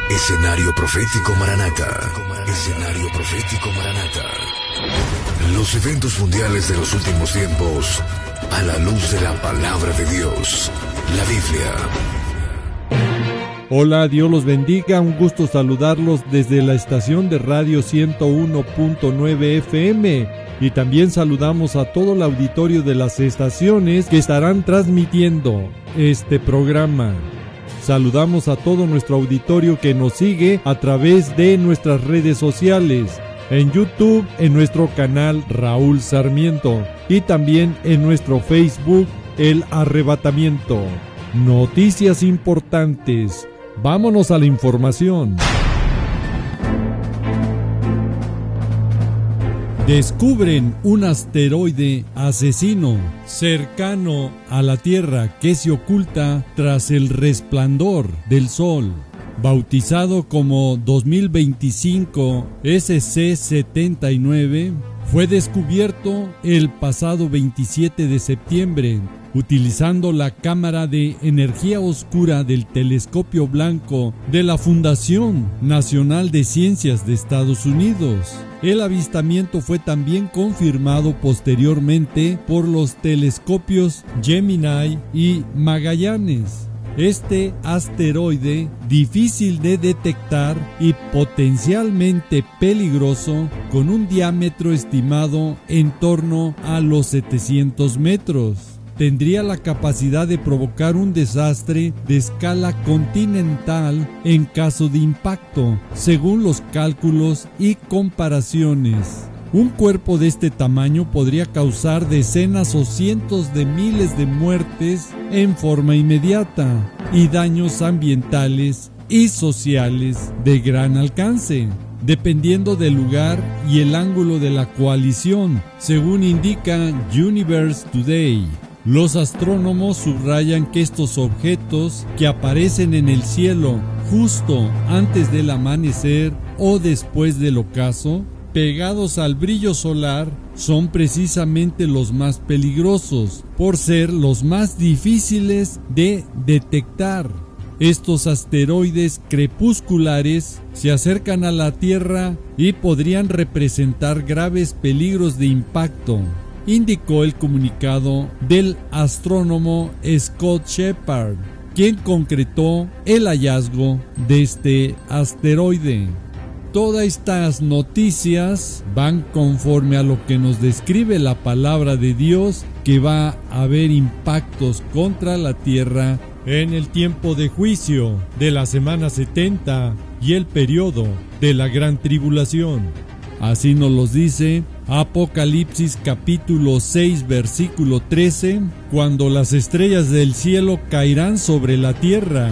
Escenario Profético Maranata. Escenario Profético Maranata. Los eventos mundiales de los últimos tiempos a la luz de la palabra de Dios, la Biblia. Hola, Dios los bendiga, un gusto saludarlos desde la estación de radio 101.9 FM y también saludamos a todo el auditorio de las estaciones que estarán transmitiendo este programa. Saludamos a todo nuestro auditorio que nos sigue a través de nuestras redes sociales, en YouTube, en nuestro canal Raúl Sarmiento y también en nuestro Facebook El Arrebatamiento. Noticias importantes. Vámonos a la información. Descubren un asteroide asesino cercano a la Tierra que se oculta tras el resplandor del Sol. Bautizado como 2025 SC79, fue descubierto el pasado 27 de septiembre utilizando la cámara de energía oscura del telescopio blanco de la Fundación Nacional de Ciencias de Estados Unidos. El avistamiento fue también confirmado posteriormente por los telescopios Gemini y Magallanes. Este asteroide, difícil de detectar y potencialmente peligroso, con un diámetro estimado en torno a los 700 metros, tendría la capacidad de provocar un desastre de escala continental en caso de impacto, según los cálculos y comparaciones. Un cuerpo de este tamaño podría causar decenas o cientos de miles de muertes en forma inmediata y daños ambientales y sociales de gran alcance, dependiendo del lugar y el ángulo de la colisión, según indica Universe Today. Los astrónomos subrayan que estos objetos que aparecen en el cielo justo antes del amanecer o después del ocaso, pegados al brillo solar, son precisamente los más peligrosos, por ser los más difíciles de detectar. Estos asteroides crepusculares se acercan a la Tierra y podrían representar graves peligros de impacto, indicó el comunicado del astrónomo Scott Shepard, quien concretó el hallazgo de este asteroide. Todas estas noticias van conforme a lo que nos describe la palabra de Dios, que va a haber impactos contra la tierra en el tiempo de juicio de la semana 70 y el periodo de la gran tribulación. Así nos los dice Apocalipsis capítulo 6 versículo 13, cuando las estrellas del cielo caerán sobre la tierra.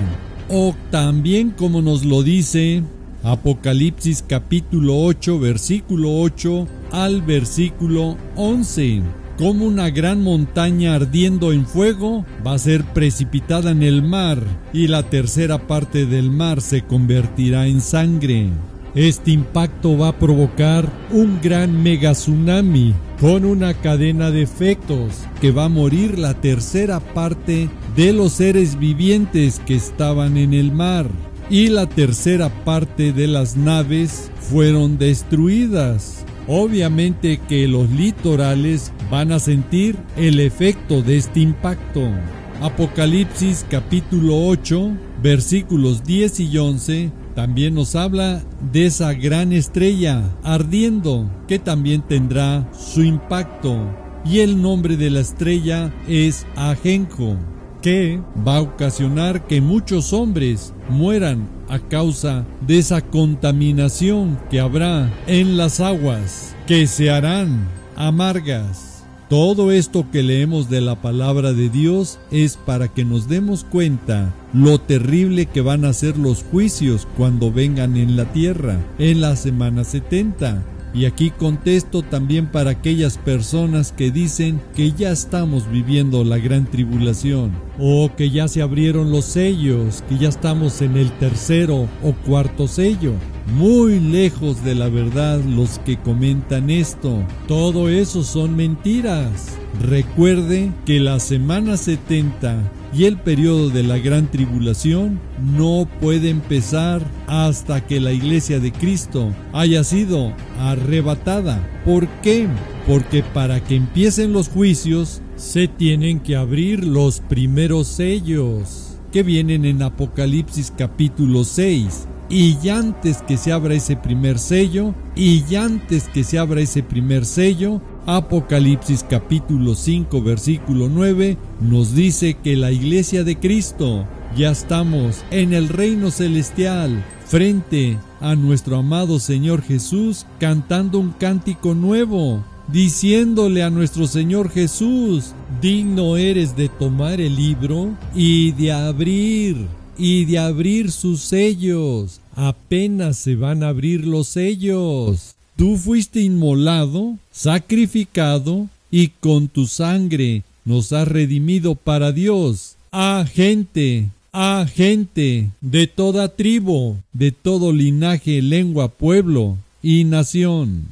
O también como nos lo dice Apocalipsis capítulo 8 versículo 8 al versículo 11. Como una gran montaña ardiendo en fuego va a ser precipitada en el mar, y la tercera parte del mar se convertirá en sangre. Este impacto va a provocar un gran mega tsunami con una cadena de efectos que va a morir la tercera parte de los seres vivientes que estaban en el mar, y la tercera parte de las naves fueron destruidas. Obviamente que los litorales van a sentir el efecto de este impacto. Apocalipsis capítulo 8 versículos 10 y 11 también nos habla de esa gran estrella ardiendo que también tendrá su impacto, y el nombre de la estrella es Ajenjo, que va a ocasionar que muchos hombres mueran a causa de esa contaminación que habrá en las aguas, que se harán amargas. Todo esto que leemos de la palabra de Dios es para que nos demos cuenta lo terrible que van a ser los juicios cuando vengan en la tierra, en la semana 70. Y aquí contesto también para aquellas personas que dicen que ya estamos viviendo la gran tribulación, o que ya se abrieron los sellos, que ya estamos en el tercero o cuarto sello. Muy lejos de la verdad los que comentan esto. Todo eso son mentiras. Recuerde que la semana 70 y el periodo de la gran tribulación no puede empezar hasta que la iglesia de Cristo haya sido arrebatada. ¿Por qué? Porque para que empiecen los juicios se tienen que abrir los primeros sellos que vienen en Apocalipsis capítulo 6. Y antes que se abra ese primer sello, Apocalipsis capítulo 5 versículo 9 nos dice que la iglesia de Cristo ya estamos en el reino celestial frente a nuestro amado Señor Jesús, cantando un cántico nuevo, diciéndole a nuestro Señor Jesús: digno eres de tomar el libro y de abrir sus sellos. Apenas se van a abrir los sellos. Tú fuiste inmolado, sacrificado, y con tu sangre nos has redimido para Dios. A gente de toda tribu, de todo linaje, lengua, pueblo y nación.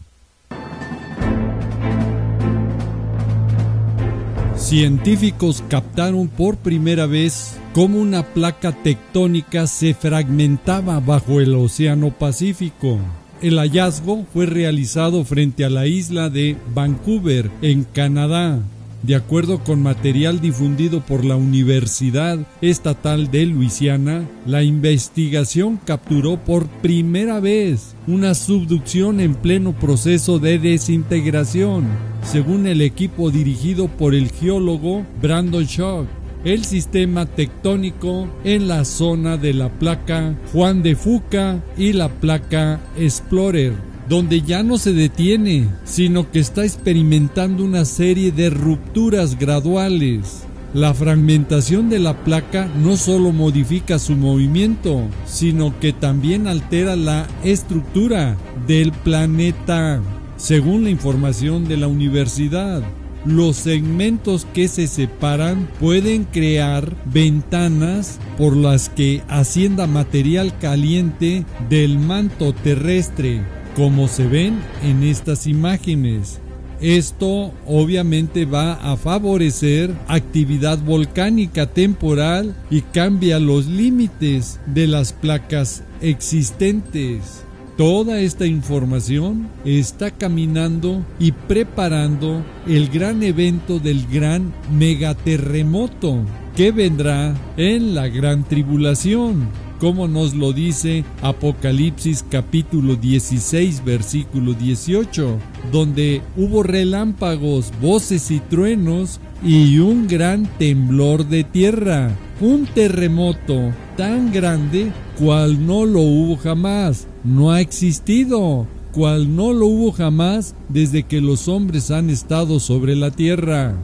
Científicos captaron por primera vez cómo una placa tectónica se fragmentaba bajo el Océano Pacífico. El hallazgo fue realizado frente a la isla de Vancouver, en Canadá. De acuerdo con material difundido por la Universidad Estatal de Luisiana, la investigación capturó por primera vez una subducción en pleno proceso de desintegración, según el equipo dirigido por el geólogo Brandon Shaw. El sistema tectónico en la zona de la placa Juan de Fuca y la placa Explorer, donde ya no se detiene, sino que está experimentando una serie de rupturas graduales. La fragmentación de la placa no solo modifica su movimiento, sino que también altera la estructura del planeta. Según la información de la universidad, los segmentos que se separan pueden crear ventanas por las que ascienda material caliente del manto terrestre, como se ven en estas imágenes. Esto obviamente va a favorecer actividad volcánica temporal y cambia los límites de las placas existentes. Toda esta información está caminando y preparando el gran evento del gran megaterremoto que vendrá en la gran tribulación, como nos lo dice Apocalipsis capítulo 16 versículo 18, donde hubo relámpagos, voces y truenos y un gran temblor de tierra, un terremoto tan grande cual no lo hubo jamás, no ha existido, cual no lo hubo jamás desde que los hombres han estado sobre la tierra.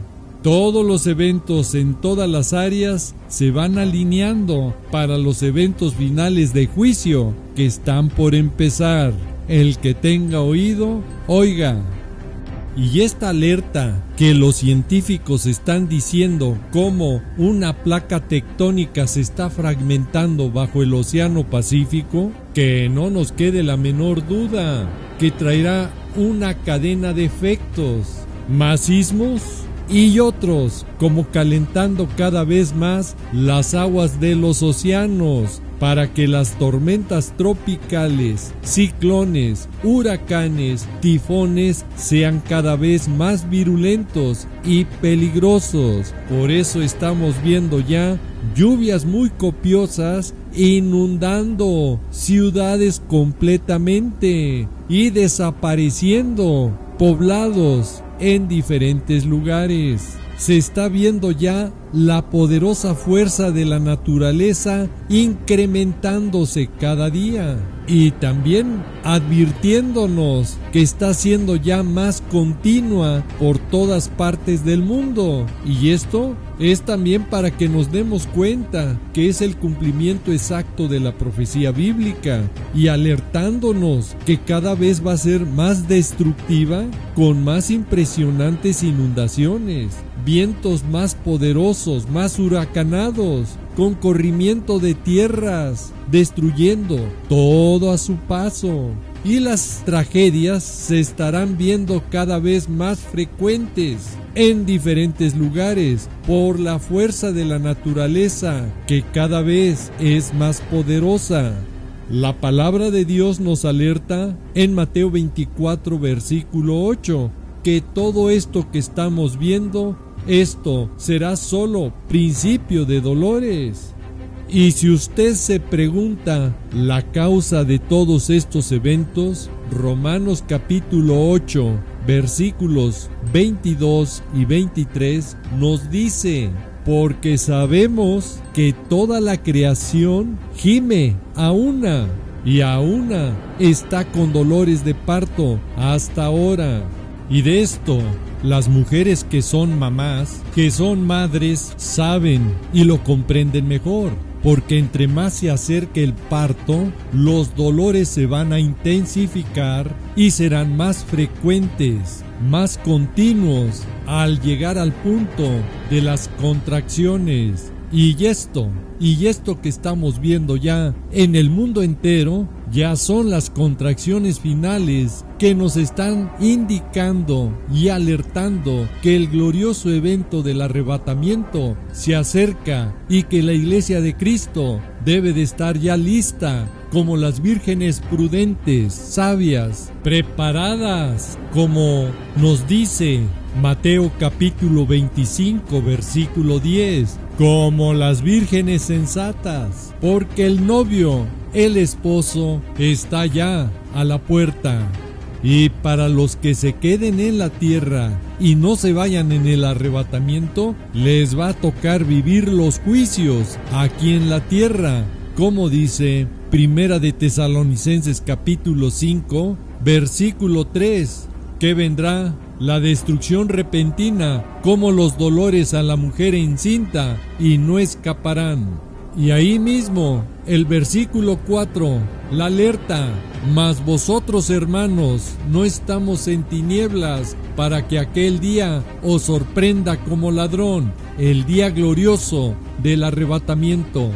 Todos los eventos en todas las áreas se van alineando para los eventos finales de juicio que están por empezar. El que tenga oído, oiga. Y esta alerta que los científicos están diciendo cómo una placa tectónica se está fragmentando bajo el Océano Pacífico, que no nos quede la menor duda, que traerá una cadena de efectos, más sismos y otros, como calentando cada vez más las aguas de los océanos, para que las tormentas tropicales, ciclones, huracanes, tifones sean cada vez más virulentos y peligrosos. Por eso estamos viendo ya lluvias muy copiosas inundando ciudades completamente y desapareciendo poblados en diferentes lugares. Se está viendo ya la poderosa fuerza de la naturaleza incrementándose cada día y también advirtiéndonos que está siendo ya más continua por todas partes del mundo, y esto es también para que nos demos cuenta que es el cumplimiento exacto de la profecía bíblica, y alertándonos que cada vez va a ser más destructiva, con más impresionantes inundaciones, vientos más poderosos, más huracanados, con corrimiento de tierras, destruyendo todo a su paso. y las tragedias se estarán viendo cada vez más frecuentes en diferentes lugares por la fuerza de la naturaleza que cada vez es más poderosa. La palabra de Dios nos alerta en Mateo 24, versículo 8, que todo esto que estamos viendo, esto será solo principio de dolores. Y si usted se pregunta la causa de todos estos eventos, Romanos capítulo 8, versículos 22 y 23 nos dice: porque sabemos que toda la creación gime a una y a una está con dolores de parto hasta ahora. Y de esto, las mujeres que son mamás, que son madres, saben y lo comprenden mejor, porque entre más se acerque el parto, los dolores se van a intensificar y serán más frecuentes, más continuos, al llegar al punto de las contracciones. Y esto que estamos viendo ya en el mundo entero, ya son las contracciones finales que nos están indicando y alertando que el glorioso evento del arrebatamiento se acerca y que la iglesia de Cristo debe de estar ya lista como las vírgenes prudentes, sabias, preparadas, como nos dice Mateo capítulo 25, versículo 10, como las vírgenes sensatas, porque el novio, el esposo, está ya a la puerta. Y para los que se queden en la tierra y no se vayan en el arrebatamiento, les va a tocar vivir los juicios aquí en la tierra, como dice Primera de Tesalonicenses capítulo 5, versículo 3, que vendrá la destrucción repentina como los dolores a la mujer encinta y no escaparán. Y ahí mismo el versículo 4, la alerta: mas vosotros, hermanos, no estamos en tinieblas para que aquel día os sorprenda como ladrón, el día glorioso del arrebatamiento.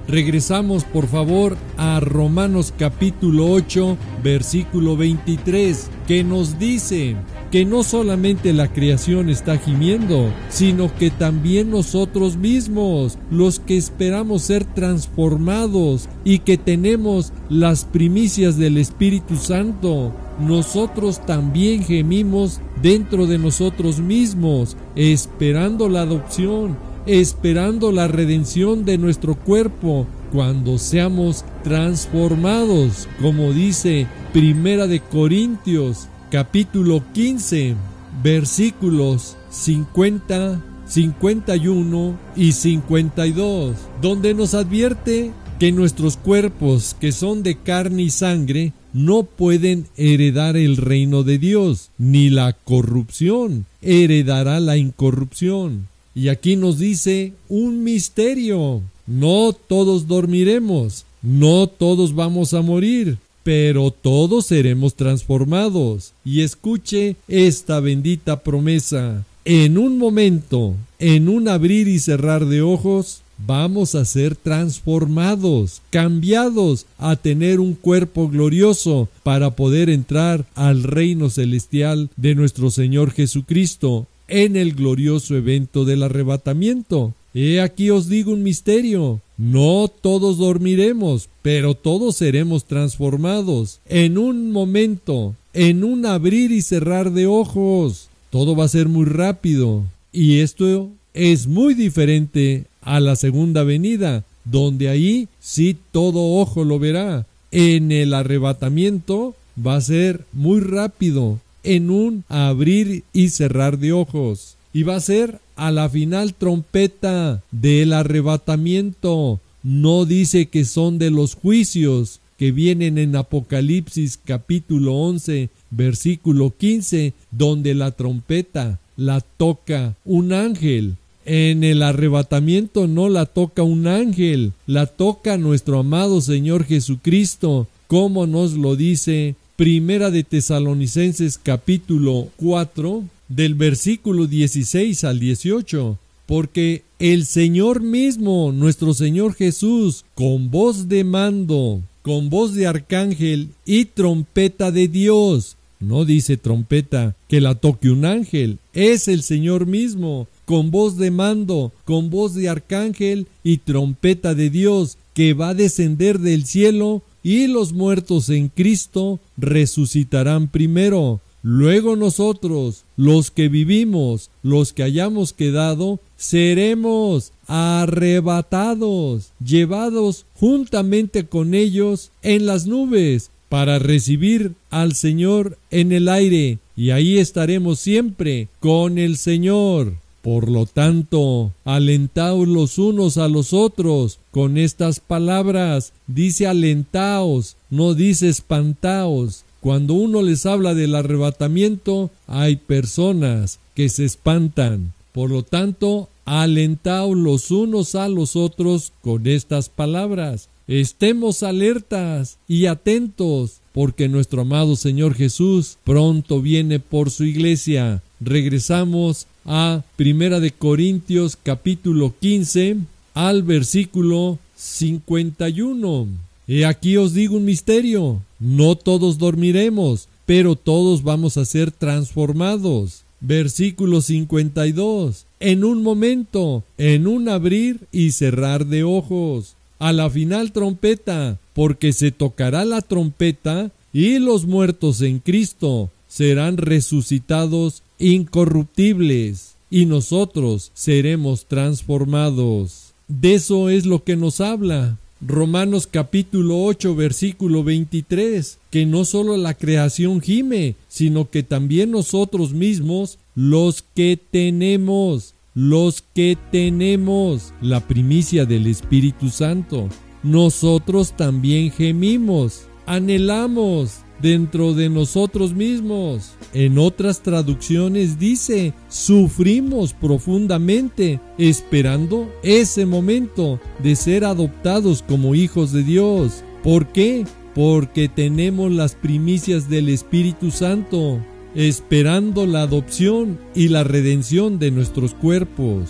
Regresamos por favor a Romanos capítulo 8, versículo 23, que nos dice que no solamente la creación está gimiendo, sino que también nosotros mismos, los que esperamos ser transformados y que tenemos las primicias del Espíritu Santo, nosotros también gemimos dentro de nosotros mismos, esperando la adopción, esperando la redención de nuestro cuerpo, cuando seamos transformados, como dice Primera de Corintios capítulo 15, versículos 50, 51 y 52, donde nos advierte que nuestros cuerpos, que son de carne y sangre, no pueden heredar el reino de Dios, ni la corrupción heredará la incorrupción. Y aquí nos dice un misterio: no todos dormiremos, no todos vamos a morir, pero todos seremos transformados. Y escuche esta bendita promesa: en un momento, en un abrir y cerrar de ojos, vamos a ser transformados, cambiados a tener un cuerpo glorioso para poder entrar al reino celestial de nuestro Señor Jesucristo en el glorioso evento del arrebatamiento. He aquí os digo un misterio: no todos dormiremos, pero todos seremos transformados en un momento, en un abrir y cerrar de ojos. Todo va a ser muy rápido, y esto es muy diferente a la segunda venida, donde ahí sí todo ojo lo verá. En el arrebatamiento va a ser muy rápido, en un abrir y cerrar de ojos, y va a ser a la final trompeta del arrebatamiento. No dice que son de los juicios que vienen en Apocalipsis capítulo 11, versículo 15, donde la trompeta la toca un ángel. En el arrebatamiento no la toca un ángel, la toca nuestro amado Señor Jesucristo, como nos lo dice Primera de Tesalonicenses capítulo 4, del versículo 16 al 18, porque el Señor mismo, nuestro Señor Jesús, con voz de mando, con voz de arcángel y trompeta de Dios. No dice trompeta que la toque un ángel, es el Señor mismo, con voz de mando, con voz de arcángel y trompeta de Dios, que va a descender del cielo, y los muertos en Cristo resucitarán primero. Luego nosotros, los que vivimos, los que hayamos quedado, seremos arrebatados, llevados juntamente con ellos en las nubes, para recibir al Señor en el aire, y ahí estaremos siempre con el Señor. Por lo tanto, alentaos los unos a los otros con estas palabras. Dice alentaos, no dice espantaos. Cuando uno les habla del arrebatamiento, hay personas que se espantan. Por lo tanto, alentaos los unos a los otros con estas palabras. Estemos alertas y atentos, porque nuestro amado Señor Jesús pronto viene por su iglesia. Regresamos a 1 Corintios capítulo 15 al versículo 51. He aquí os digo un misterio: no todos dormiremos, pero todos vamos a ser transformados. Versículo 52. En un momento, en un abrir y cerrar de ojos, a la final trompeta, porque se tocará la trompeta, y los muertos en Cristo serán resucitados incorruptibles, y nosotros seremos transformados. De eso es lo que nos habla Romanos capítulo 8 versículo 23, que no solo la creación gime, sino que también nosotros mismos, los que tenemos la primicia del Espíritu Santo, nosotros también gemimos, anhelamos dentro de nosotros mismos. En otras traducciones dice, sufrimos profundamente, esperando ese momento de ser adoptados como hijos de Dios. ¿Por qué? Porque tenemos las primicias del Espíritu Santo, esperando la adopción y la redención de nuestros cuerpos.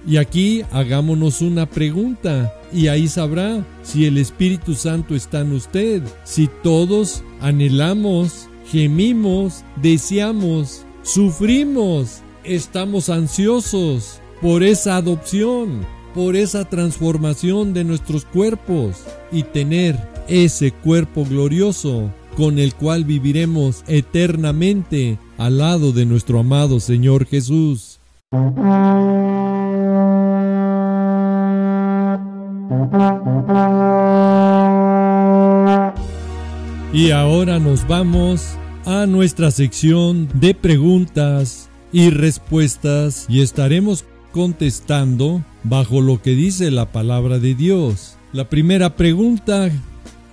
Y aquí hagámonos una pregunta, y ahí sabrá si el Espíritu Santo está en usted. Si todos anhelamos, gemimos, deseamos, sufrimos, estamos ansiosos por esa adopción, por esa transformación de nuestros cuerpos, y tener ese cuerpo glorioso con el cual viviremos eternamente al lado de nuestro amado Señor Jesús. Y ahora nos vamos a nuestra sección de preguntas y respuestas, y estaremos contestando bajo lo que dice la palabra de Dios. La primera pregunta: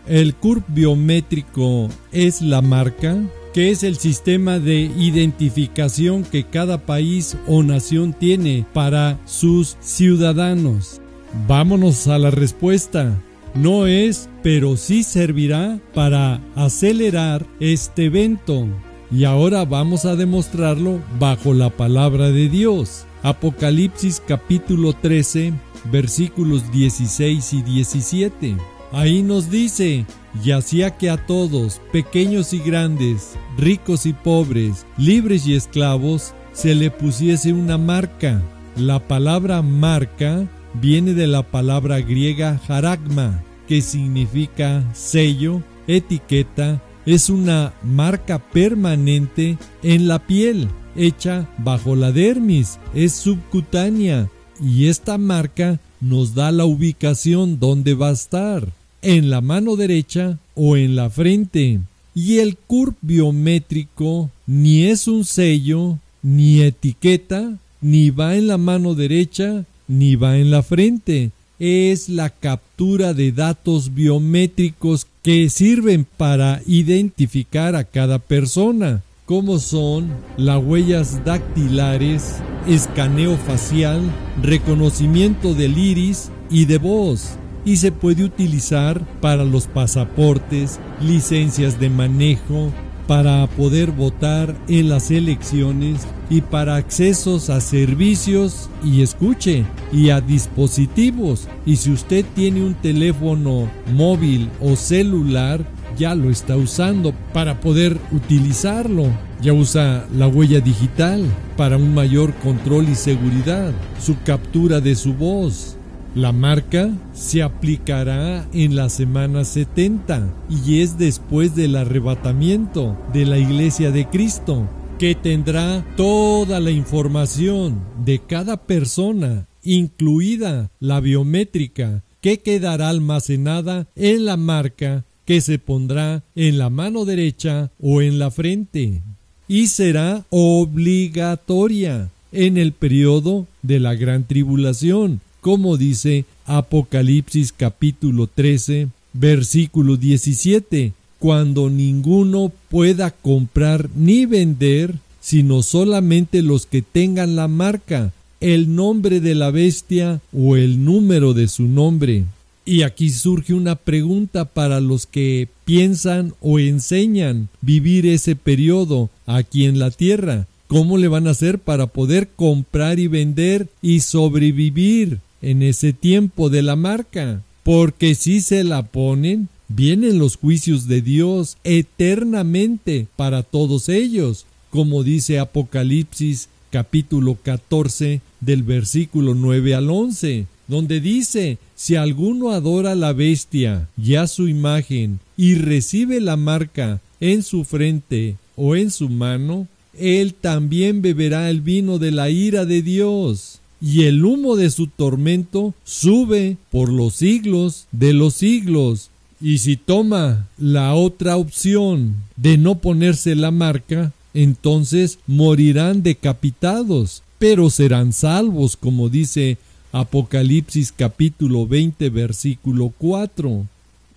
¿el CURP biométrico es la marca? ¿Qué es el sistema de identificación que cada país o nación tiene para sus ciudadanos? Vámonos a la respuesta. No es, pero sí servirá para acelerar este evento. Y ahora vamos a demostrarlo bajo la palabra de Dios. Apocalipsis capítulo 13, versículos 16 y 17. Ahí nos dice: y hacía que a todos, pequeños y grandes, ricos y pobres, libres y esclavos, se le pusiese una marca. La palabra marca viene de la palabra griega jaragma, que significa sello, etiqueta. Es una marca permanente en la piel, hecha bajo la dermis, es subcutánea, y esta marca nos da la ubicación donde va a estar, en la mano derecha o en la frente. Y el CURP biométrico ni es un sello, ni etiqueta, ni va en la mano derecha, ni va en la frente. Es la captura de datos biométricos que sirven para identificar a cada persona, como son las huellas dactilares, escaneo facial, reconocimiento del iris y de voz, y se puede utilizar para los pasaportes, licencias de manejo, para poder votar en las elecciones y para accesos a servicios y escuche y a dispositivos. Y si usted tiene un teléfono móvil o celular, ya lo está usando para poder utilizarlo. Ya usa la huella digital para un mayor control y seguridad, su captura de su voz. La marca se aplicará en la semana 70 y es después del arrebatamiento de la Iglesia de Cristo, que tendrá toda la información de cada persona, incluida la biométrica, que quedará almacenada en la marca que se pondrá en la mano derecha o en la frente, y será obligatoria en el periodo de la gran tribulación, como dice Apocalipsis capítulo 13, versículo 17, cuando ninguno pueda comprar ni vender, sino solamente los que tengan la marca, el nombre de la bestia o el número de su nombre. Y aquí surge una pregunta para los que piensan o enseñan vivir ese periodo aquí en la tierra. ¿Cómo le van a hacer para poder comprar y vender y sobrevivir en ese tiempo de la marca? Porque si se la ponen, vienen los juicios de Dios eternamente para todos ellos, como dice Apocalipsis capítulo 14 del versículo 9 al 11, donde dice: si alguno adora a la bestia y a su imagen y recibe la marca en su frente o en su mano, él también beberá el vino de la ira de Dios, y el humo de su tormento sube por los siglos de los siglos. Y si toma la otra opción de no ponerse la marca, entonces morirán decapitados, pero serán salvos, como dice Apocalipsis capítulo 20 versículo 4.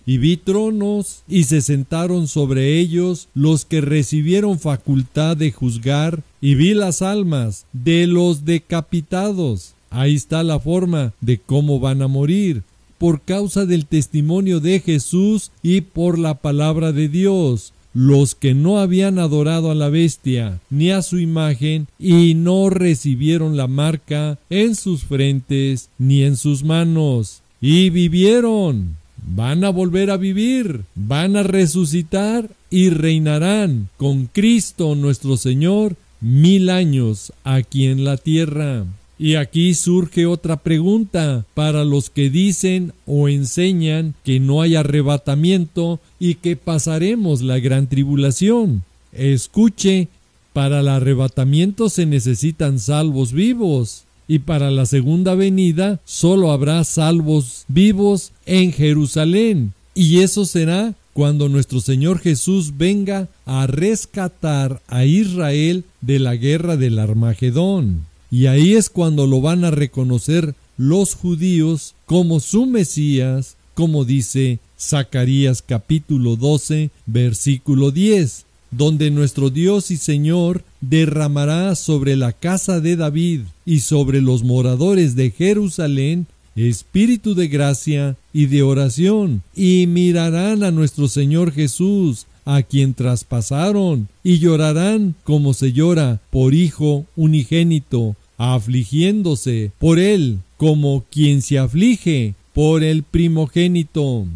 Y vi tronos, y se sentaron sobre ellos los que recibieron facultad de juzgar, y vi las almas de los decapitados. Ahí está la forma de cómo van a morir: por causa del testimonio de Jesús y por la palabra de Dios. Los que no habían adorado a la bestia ni a su imagen y no recibieron la marca en sus frentes ni en sus manos, y vivieron. Van a volver a vivir, van a resucitar y reinarán con Cristo nuestro Señor 1000 años aquí en la tierra. Y aquí surge otra pregunta para los que dicen o enseñan que no hay arrebatamiento y que pasaremos la gran tribulación. Escuche, para el arrebatamiento se necesitan salvos vivos, y para la segunda venida solo habrá salvos vivos en Jerusalén, y eso será cuando nuestro Señor Jesús venga a rescatar a Israel de la guerra del Armagedón. Y ahí es cuando lo van a reconocer los judíos como su Mesías, como dice Zacarías capítulo 12, versículo 10, donde nuestro Dios y Señor derramará sobre la casa de David y sobre los moradores de Jerusalén espíritu de gracia y de oración, y mirarán a nuestro Señor Jesús, a quien traspasaron, y llorarán como se llora por hijo unigénito, afligiéndose por él como quien se aflige por el primogénito.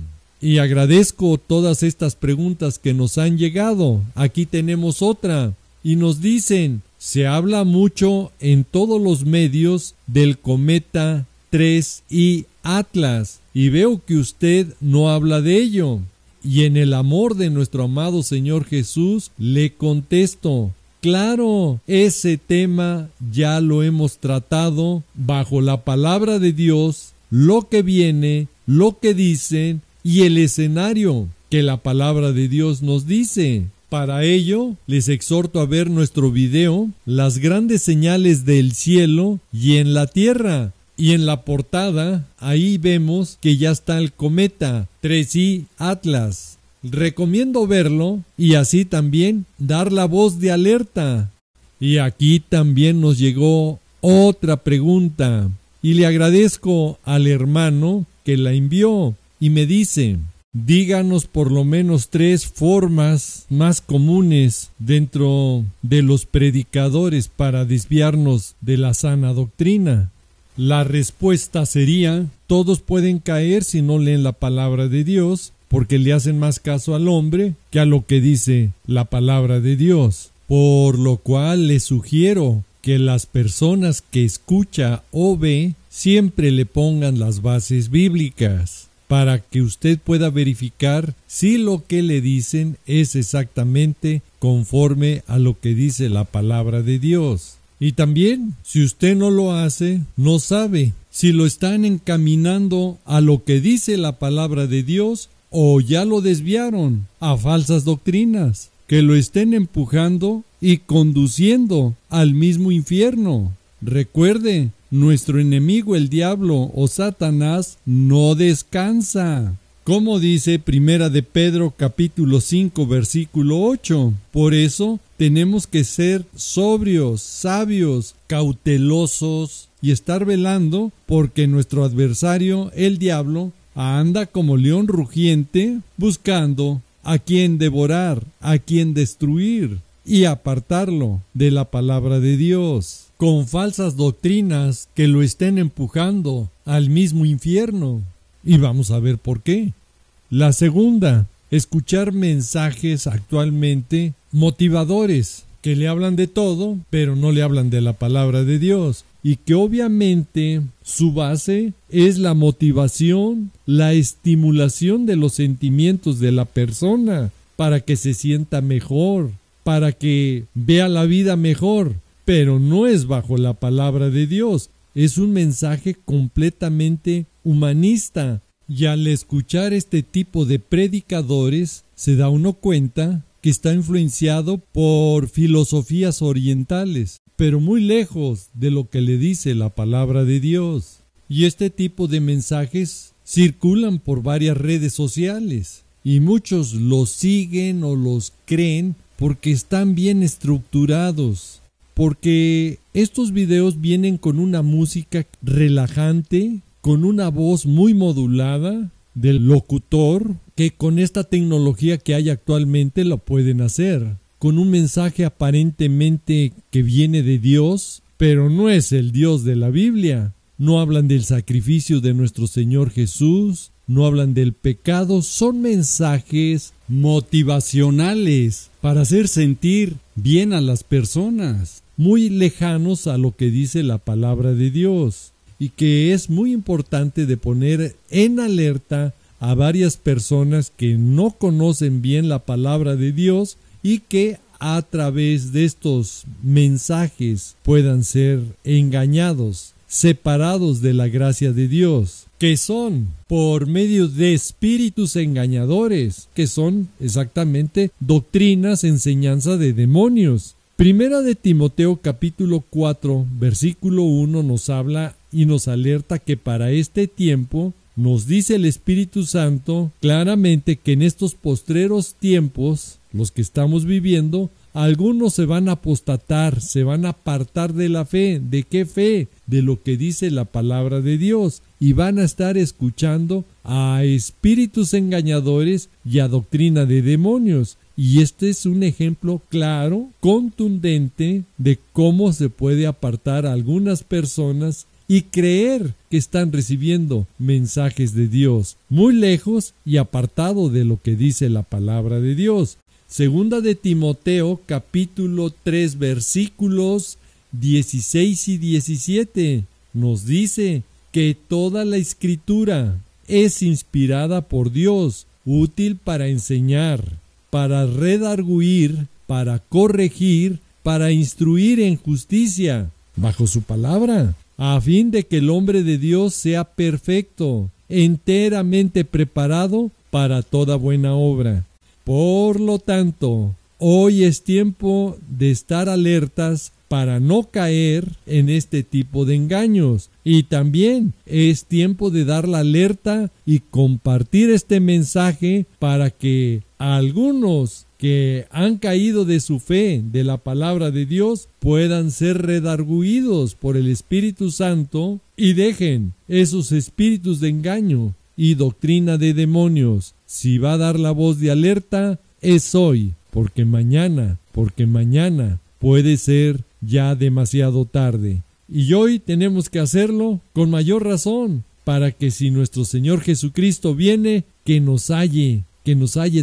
Y agradezco todas estas preguntas que nos han llegado. Aquí tenemos otra, y nos dicen: se habla mucho en todos los medios del cometa 3I Atlas, y veo que usted no habla de ello. Y en el amor de nuestro amado Señor Jesús le contesto: claro, ese tema ya lo hemos tratado bajo la palabra de Dios, lo que viene, lo que dicen y el escenario que la palabra de Dios nos dice. Para ello, les exhorto a ver nuestro video, Las grandes señales del cielo y en la tierra. Y en la portada, ahí vemos que ya está el cometa 3I Atlas. Recomiendo verlo y así también dar la voz de alerta. Y aquí también nos llegó otra pregunta, y le agradezco al hermano que la envió, y me dice: díganos por lo menos 3 formas más comunes dentro de los predicadores para desviarnos de la sana doctrina. La respuesta sería: todos pueden caer si no leen la palabra de Dios, porque le hacen más caso al hombre que a lo que dice la palabra de Dios. Por lo cual les sugiero que las personas que escucha o ve siempre le pongan las bases bíblicas, para que usted pueda verificar si lo que le dicen es exactamente conforme a lo que dice la palabra de Dios. Y también, si usted no lo hace, no sabe si lo están encaminando a lo que dice la palabra de Dios o ya lo desviaron a falsas doctrinas que lo estén empujando y conduciendo al mismo infierno. Recuerde, nuestro enemigo el diablo o Satanás no descansa. Como dice Primera de Pedro capítulo 5 versículo 8. Por eso tenemos que ser sobrios, sabios, cautelosos y estar velando, porque nuestro adversario el diablo anda como león rugiente buscando a quien devorar, a quien destruir y apartarlo de la palabra de Dios, con falsas doctrinas que lo estén empujando al mismo infierno. Y vamos a ver por qué. La segunda, escuchar mensajes actualmente motivadores, que le hablan de todo, pero no le hablan de la palabra de Dios, y que obviamente su base es la motivación, la estimulación de los sentimientos de la persona, para que se sienta mejor, para que vea la vida mejor, pero no es bajo la palabra de Dios. Es un mensaje completamente humanista. Y al escuchar este tipo de predicadores, se da uno cuenta que está influenciado por filosofías orientales, pero muy lejos de lo que le dice la palabra de Dios. Y este tipo de mensajes circulan por varias redes sociales, y muchos los siguen o los creen porque están bien estructurados, porque estos videos vienen con una música relajante, con una voz muy modulada del locutor, que con esta tecnología que hay actualmente lo pueden hacer, con un mensaje aparentemente que viene de Dios, pero no es el Dios de la Biblia. No hablan del sacrificio de nuestro Señor Jesús, no hablan del pecado, son mensajes motivacionales para hacer sentir bien a las personas, muy lejanos a lo que dice la palabra de Dios. Y que es muy importante de poner en alerta a varias personas que no conocen bien la palabra de Dios y que a través de estos mensajes puedan ser engañados, separados de la gracia de Dios, que son por medio de espíritus engañadores, que son exactamente doctrinas, enseñanza de demonios. Primera de Timoteo capítulo 4 versículo 1 nos habla y nos alerta que para este tiempo nos dice el Espíritu Santo claramente que en estos postreros tiempos, los que estamos viviendo, algunos se van a apostatar, se van a apartar de la fe. ¿De qué fe? De lo que dice la palabra de Dios, y van a estar escuchando a espíritus engañadores y a doctrina de demonios. Y este es un ejemplo claro, contundente, de cómo se puede apartar a algunas personas y creer que están recibiendo mensajes de Dios, muy lejos y apartado de lo que dice la palabra de Dios. Segunda de Timoteo, capítulo 3, versículos 16 y 17, nos dice que toda la Escritura es inspirada por Dios, útil para enseñar, para redarguir, para corregir, para instruir en justicia, bajo su palabra, a fin de que el hombre de Dios sea perfecto, enteramente preparado para toda buena obra. Por lo tanto, hoy es tiempo de estar alertas para no caer en este tipo de engaños. Y también es tiempo de dar la alerta y compartir este mensaje para que algunos que han caído de su fe, de la palabra de Dios, puedan ser redarguidos por el Espíritu Santo y dejen esos espíritus de engaño y doctrina de demonios. Si va a dar la voz de alerta, es hoy, porque mañana puede ser ya demasiado tarde. Y hoy tenemos que hacerlo con mayor razón, para que si nuestro Señor Jesucristo viene, que nos halle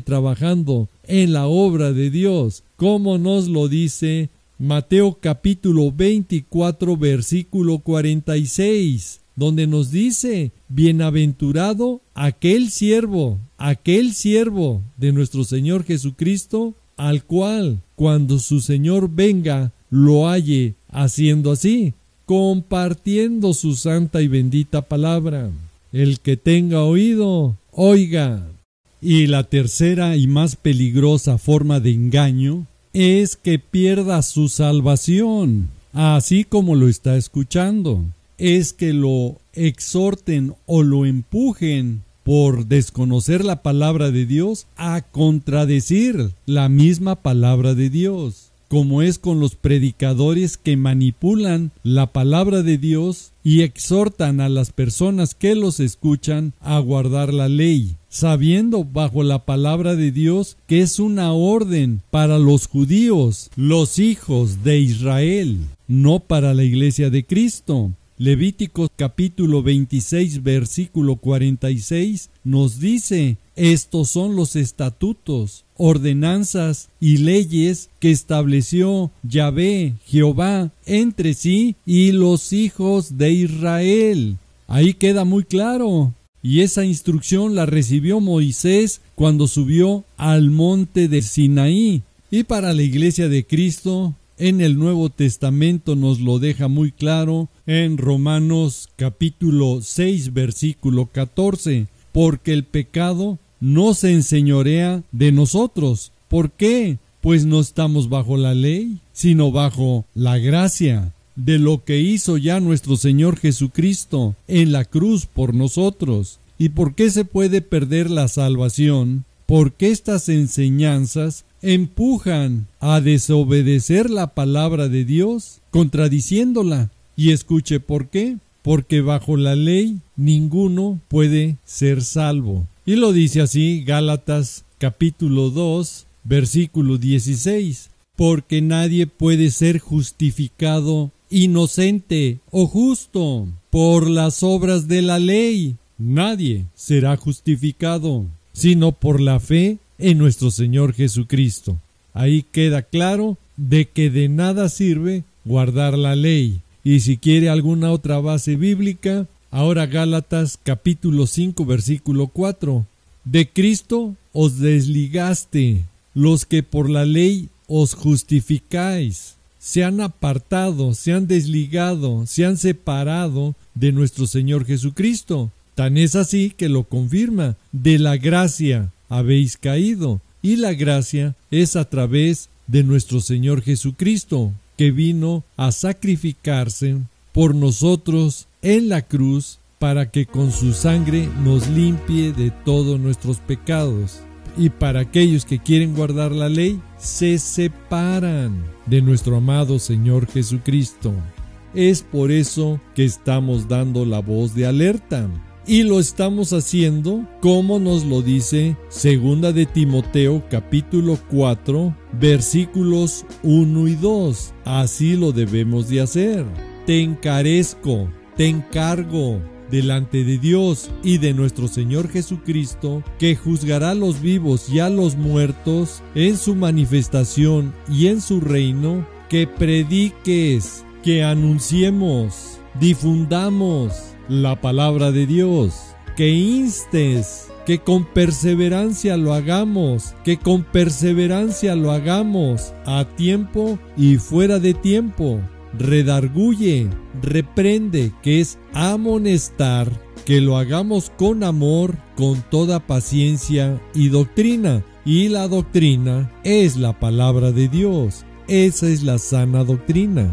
trabajando en la obra de Dios, como nos lo dice Mateo capítulo 24, versículo 46, donde nos dice: bienaventurado aquel siervo de nuestro Señor Jesucristo, al cual, cuando su Señor venga, lo halle haciendo así, compartiendo su santa y bendita palabra. El que tenga oído, oiga. Y la tercera y más peligrosa forma de engaño es que pierda su salvación, así como lo está escuchando. Es que lo exhorten o lo empujen por desconocer la palabra de Dios a contradecir la misma palabra de Dios, como es con los predicadores que manipulan la palabra de Dios y exhortan a las personas que los escuchan a guardar la ley, sabiendo bajo la palabra de Dios que es una orden para los judíos, los hijos de Israel, no para la iglesia de Cristo. Levítico capítulo 26 versículo 46 nos dice: estos son los estatutos, ordenanzas y leyes que estableció Yahvé, Jehová, entre sí y los hijos de Israel. Ahí queda muy claro. Y esa instrucción la recibió Moisés cuando subió al monte de Sinaí. Y para la iglesia de Cristo, en el Nuevo Testamento nos lo deja muy claro en Romanos capítulo 6 versículo 14, porque el pecado no se enseñorea de nosotros. ¿Por qué? Pues no estamos bajo la ley, sino bajo la gracia de lo que hizo ya nuestro Señor Jesucristo en la cruz por nosotros. ¿Y por qué se puede perder la salvación? Porque estas enseñanzas empujan a desobedecer la palabra de Dios, contradiciéndola. Y escuche por qué. Porque bajo la ley ninguno puede ser salvo. Y lo dice así Gálatas capítulo 2 versículo 16. Porque nadie puede ser justificado inocente o justo por las obras de la ley. Nadie será justificado sino por la fe en nuestro Señor Jesucristo. Ahí queda claro de que de nada sirve guardar la ley. Y si quiere alguna otra base bíblica, ahora Gálatas capítulo 5 versículo 4. De Cristo os desligaste, los que por la ley os justificáis. Se han apartado, se han desligado, se han separado de nuestro Señor Jesucristo. Tan es así que lo confirma: de la gracia habéis caído. Y la gracia es a través de nuestro Señor Jesucristo, que vino a sacrificarse por nosotros en la cruz para que con su sangre nos limpie de todos nuestros pecados. Y para aquellos que quieren guardar la ley, se separan de nuestro amado Señor Jesucristo. Es por eso que estamos dando la voz de alerta. Y lo estamos haciendo como nos lo dice 2 de Timoteo capítulo 4 versículos 1 y 2. Así lo debemos de hacer. Te encarezco, te encargo delante de Dios y de nuestro Señor Jesucristo, que juzgará a los vivos y a los muertos en su manifestación y en su reino, que prediques, que anunciemos, difundamos la palabra de Dios, que instes, que con perseverancia lo hagamos, a tiempo y fuera de tiempo. Redarguye, reprende, que es amonestar, que lo hagamos con amor, con toda paciencia y doctrina. Y la doctrina es la palabra de Dios. Esa es la sana doctrina.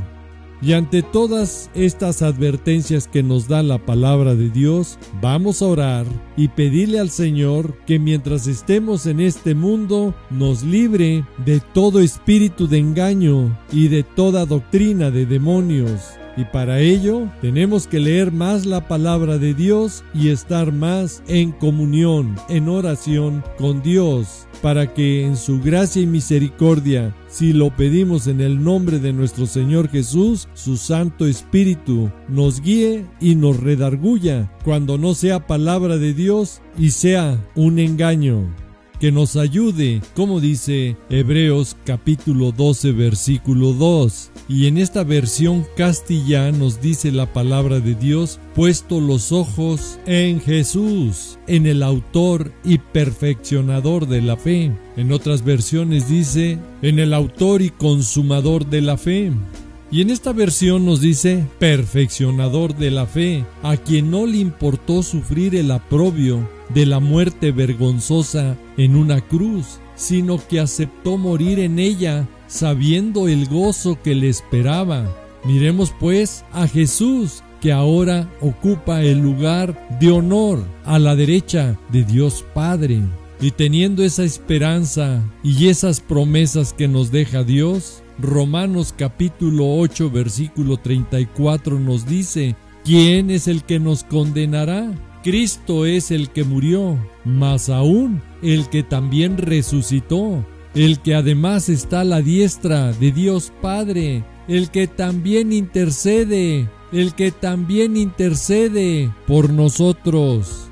Y ante todas estas advertencias que nos da la palabra de Dios, vamos a orar y pedirle al Señor que mientras estemos en este mundo nos libre de todo espíritu de engaño y de toda doctrina de demonios. Y para ello tenemos que leer más la palabra de Dios y estar más en comunión, en oración con Dios, para que en su gracia y misericordia, si lo pedimos en el nombre de nuestro Señor Jesús, su Santo Espíritu nos guíe y nos redarguya cuando no sea palabra de Dios y sea un engaño. Que nos ayude, como dice Hebreos capítulo 12 versículo 2. Y en esta versión castellana nos dice la palabra de Dios: puesto los ojos en Jesús, en el autor y perfeccionador de la fe. En otras versiones dice: en el autor y consumador de la fe. Y en esta versión nos dice perfeccionador de la fe, a quien no le importó sufrir el oprobio de la muerte vergonzosa en una cruz, sino que aceptó morir en ella, sabiendo el gozo que le esperaba. Miremos pues a Jesús, que ahora ocupa el lugar de honor a la derecha de Dios Padre. Y teniendo esa esperanza y esas promesas que nos deja Dios, Romanos capítulo 8 versículo 34 nos dice: ¿quién es el que nos condenará? Cristo es el que murió, más aún el que también resucitó, el que además está a la diestra de Dios Padre, el que también intercede por nosotros.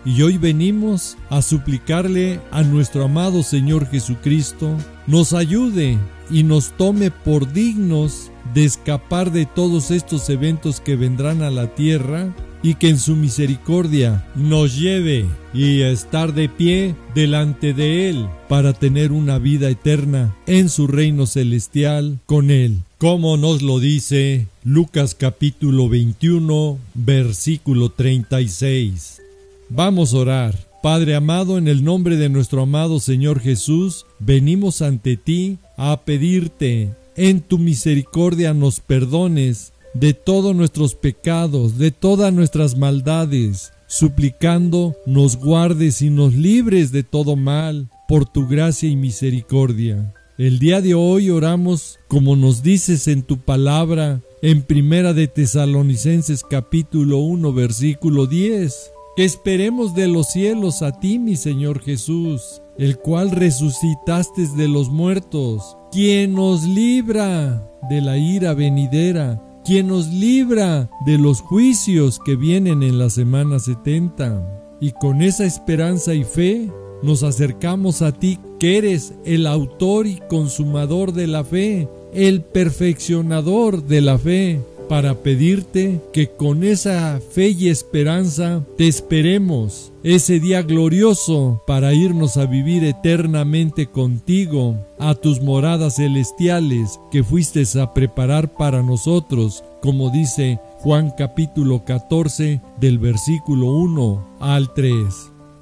Y hoy venimos a suplicarle a nuestro amado Señor Jesucristo nos ayude y nos tome por dignos de escapar de todos estos eventos que vendrán a la tierra, y que en su misericordia nos lleve y a estar de pie delante de Él para tener una vida eterna en su reino celestial con Él, como nos lo dice Lucas capítulo 21 versículo 36. Vamos a orar. Padre amado, en el nombre de nuestro amado Señor Jesús, venimos ante ti a pedirte en tu misericordia nos perdones de todos nuestros pecados, de todas nuestras maldades, suplicando nos guardes y nos libres de todo mal, por tu gracia y misericordia. El día de hoy oramos como nos dices en tu palabra, en Primera de Tesalonicenses capítulo 1 versículo 10, que esperemos de los cielos a ti, mi Señor Jesús, el cual resucitaste de los muertos, quien nos libra de la ira venidera, quien nos libra de los juicios que vienen en la semana 70. Y con esa esperanza y fe nos acercamos a ti, que eres el autor y consumador de la fe, el perfeccionador de la fe, para pedirte que con esa fe y esperanza te esperemos ese día glorioso para irnos a vivir eternamente contigo a tus moradas celestiales que fuiste a preparar para nosotros, como dice Juan capítulo 14 del versículo 1 al 3.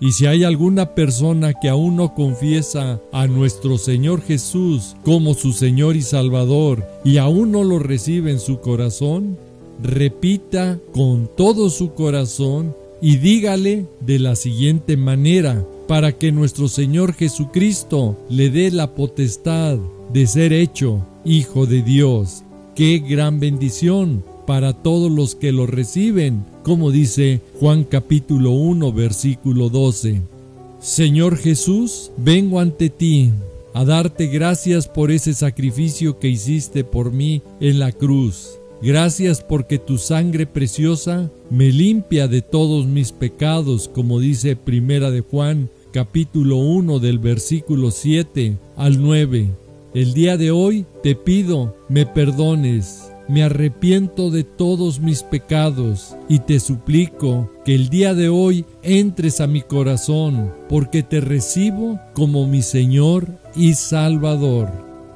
Y si hay alguna persona que aún no confiesa a nuestro Señor Jesús como su Señor y Salvador y aún no lo recibe en su corazón, repita con todo su corazón y dígale de la siguiente manera, para que nuestro Señor Jesucristo le dé la potestad de ser hecho Hijo de Dios. ¡Qué gran bendición para todos los que lo reciben! Como dice Juan capítulo 1 versículo 12. Señor Jesús, vengo ante ti a darte gracias por ese sacrificio que hiciste por mí en la cruz. Gracias porque tu sangre preciosa me limpia de todos mis pecados, como dice Primera de Juan capítulo 1 del versículo 7 al 9. El día de hoy te pido me perdones. Me arrepiento de todos mis pecados y te suplico que el día de hoy entres a mi corazón, porque te recibo como mi Señor y Salvador.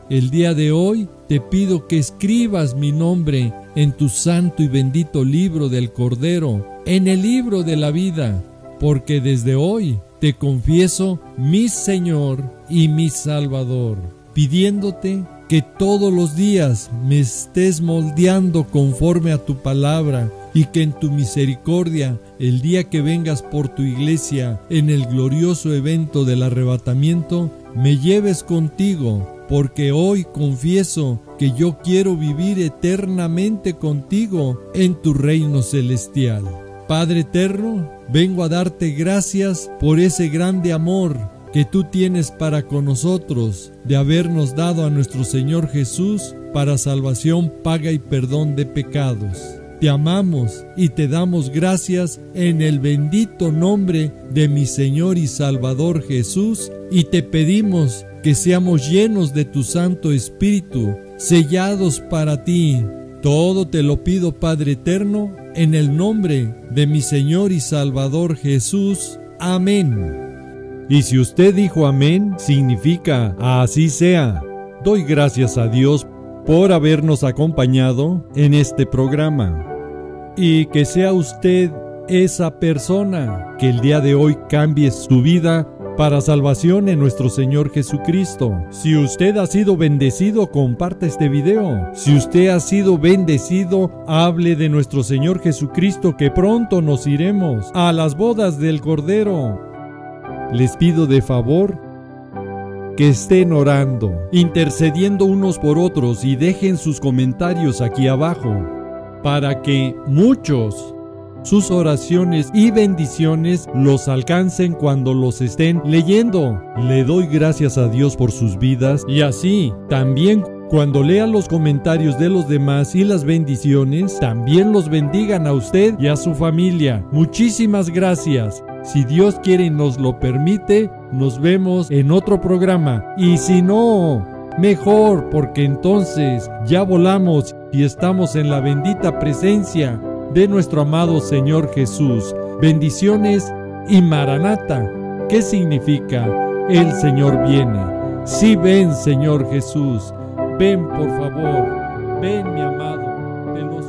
El día de hoy te pido que escribas mi nombre en tu santo y bendito libro del Cordero, en el libro de la vida, porque desde hoy te confieso mi Señor y mi Salvador, pidiéndote que todos los días me estés moldeando conforme a tu palabra y que en tu misericordia, el día que vengas por tu iglesia en el glorioso evento del arrebatamiento, me lleves contigo porque hoy confieso que yo quiero vivir eternamente contigo en tu reino celestial. Padre eterno, vengo a darte gracias por ese grande amor que tú tienes para con nosotros, de habernos dado a nuestro Señor Jesús para salvación, paga y perdón de pecados. Te amamos y te damos gracias en el bendito nombre de mi Señor y Salvador Jesús, y te pedimos que seamos llenos de tu Santo Espíritu, sellados para ti. Todo te lo pido, Padre eterno, en el nombre de mi Señor y Salvador Jesús. Amén. Y si usted dijo amén, significa así sea. Doy gracias a Dios por habernos acompañado en este programa. Y que sea usted esa persona que el día de hoy cambie su vida para salvación en nuestro Señor Jesucristo. Si usted ha sido bendecido, comparta este video. Si usted ha sido bendecido, hable de nuestro Señor Jesucristo, que pronto nos iremos a las bodas del Cordero. Les pido de favor que estén orando, intercediendo unos por otros, y dejen sus comentarios aquí abajo para que muchos sus oraciones y bendiciones los alcancen cuando los estén leyendo. Le doy gracias a Dios por sus vidas, y así también cuando lean los comentarios de los demás y las bendiciones, también los bendigan a usted y a su familia. Muchísimas gracias. Si Dios quiere y nos lo permite, nos vemos en otro programa. Y si no, mejor, porque entonces ya volamos y estamos en la bendita presencia de nuestro amado Señor Jesús. Bendiciones y Maranata, ¿qué significa? El Señor viene. Sí, ven, Señor Jesús. Ven, por favor. Ven, mi amado. Te lo